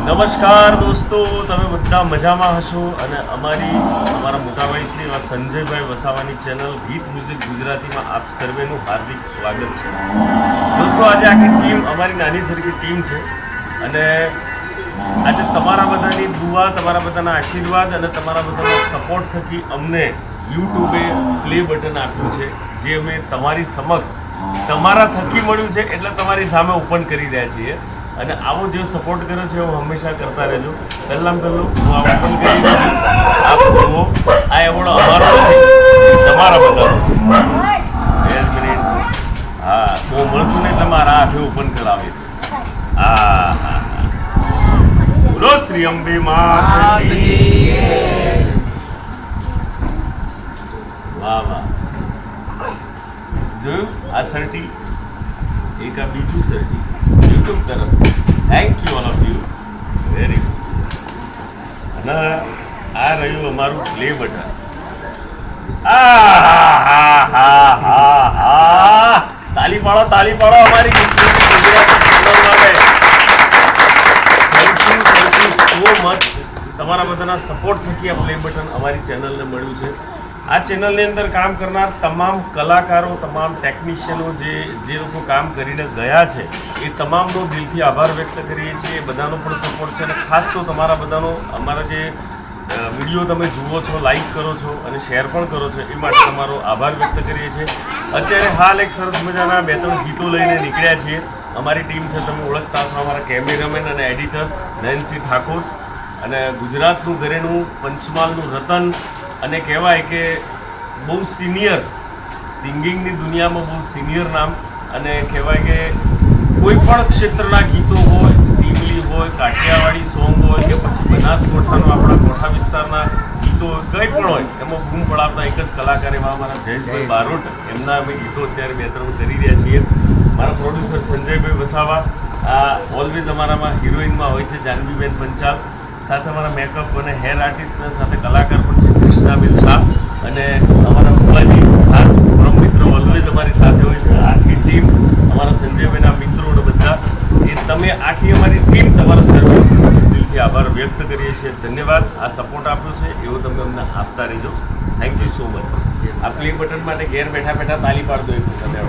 નમસ્કાર દોસ્તો, તમે બધા મજામાં હશો અને અમારા મોટાભાઈ શ્રી સંજયભાઈ વસાવાની ચેનલ ગીત મ્યુઝિક ગુજરાતીમાં આપ સર્વેનું હાર્દિક સ્વાગત છે. દોસ્તો, આજે આખી ટીમ, અમારી નાની સરખી ટીમ છે અને આજે તમારા બધાની દુઆ, તમારા બધાના આશીર્વાદ અને તમારા બધાના સપોર્ટ થકી અમને યુટ્યુબે પ્લે બટન આપ્યું છે, જે અમે તમારી સમક્ષ તમારા થકી મળ્યું છે એટલે તમારી સામે ઓપન કરી રહ્યા છીએ. અને આવો જે સપોર્ટ કર્યો છે એવો હંમેશા કરતા રહેજો. પહેલું હું આ ઓપન કરી દઉં. આપ જુઓ, આ એવોર્ડ અમારો નથી, તમારા બધાનો છે. 2 મિનિટ. હા, તો મળશું ને એટલે મારા હાથે ઓપન કરાવે છે. હા હા હા, બોલો શ્રી અંબે માત કી. વાહ વાહ, જોયું આ સર્ટી, એક આ બીજું સર્ટી યુટ્યુબ તરફ. Thank you all of you, very good. અને આ રહ્યું અમારું પ્લે બટન. તાલી પાડો, તાલી પાડો અમારી થેન્ક યુ સો મચ. તમારા બધાના સપોર્ટ થકી આ પ્લે બટન અમારી ચેનલને મળ્યું છે. આ ચેનલની અંદર કામ કરનાર તમામ કલાકારો, તમામ ટેકનિશિયનો જે લોકો કામ કરીને ગયા છે એ તમામનો દિલથી આભાર વ્યક્ત કરીએ છીએ. એ બધાનો પણ સપોર્ટ છે અને ખાસ તો તમારા બધાનો, અમારા જે વિડીયો તમે જુઓ છો, લાઈક કરો છો અને શેર પણ કરો છો, એ માટે તમારો આભાર વ્યક્ત કરીએ છીએ. અત્યારે હાલ એક સરસ મજાના 2-3 ગીતો લઈને નીકળ્યા છીએ. અમારી ટીમ છે, તમે ઓળખતા છો, અમારા કેમેરામેન અને એડિટર નયનસિંહ ઠાકોર, અને ગુજરાતનું ઘરેણું, પંચમહાલનું રતન, અને કહેવાય કે બહુ સિનિયર, સિંગિંગની દુનિયામાં બહુ સિનિયર નામ, અને કહેવાય કે કોઈ પણ ક્ષેત્રના ગીતો હોય, ટીમલી હોય, કાઠિયાવાડી સોંગ હોય કે પછી બનાસકાંઠાનો આપણા કોઠા વિસ્તારના ગીતો હોય, કંઈ પણ હોય, એમાં બૂમ પડાવતા એક જ કલાકાર એવા અમારા જયેશભાઈ બારોટ, એમના અમે ગીતો અત્યારે 2-3 કરી રહ્યા છીએ. મારા પ્રોડ્યુસર સંજયભાઈ વસાવા, આ ઓલવેઝ અમારામાં હિરોઈનમાં હોય છે, જાનવીબેન પંચાલ, સાથે અમારા મેકઅપ અને હેર આર્ટિસ્ટના સાથે કલાકાર પણ છે કૃષ્ણાબેન શાહ, અને અમારા મુલાજી ખાસ પરમ મિત્ર ઓલવેઝ અમારી સાથે હોય છે. આખી ટીમ, અમારા સંજયભાઈના મિત્રો અને બધા, એ તમે આખી અમારી ટીમ, તમારા સર્વે દિલથી આભાર વ્યક્ત કરીએ છીએ. ધન્યવાદ. આ સપોર્ટ આપ્યો છે એવો તમે અમને આપતા રહેજો. Thank you so much. આ પ્લે બટન માટે ઘેર બેઠા બેઠા તાલી પાડતો એક તમે.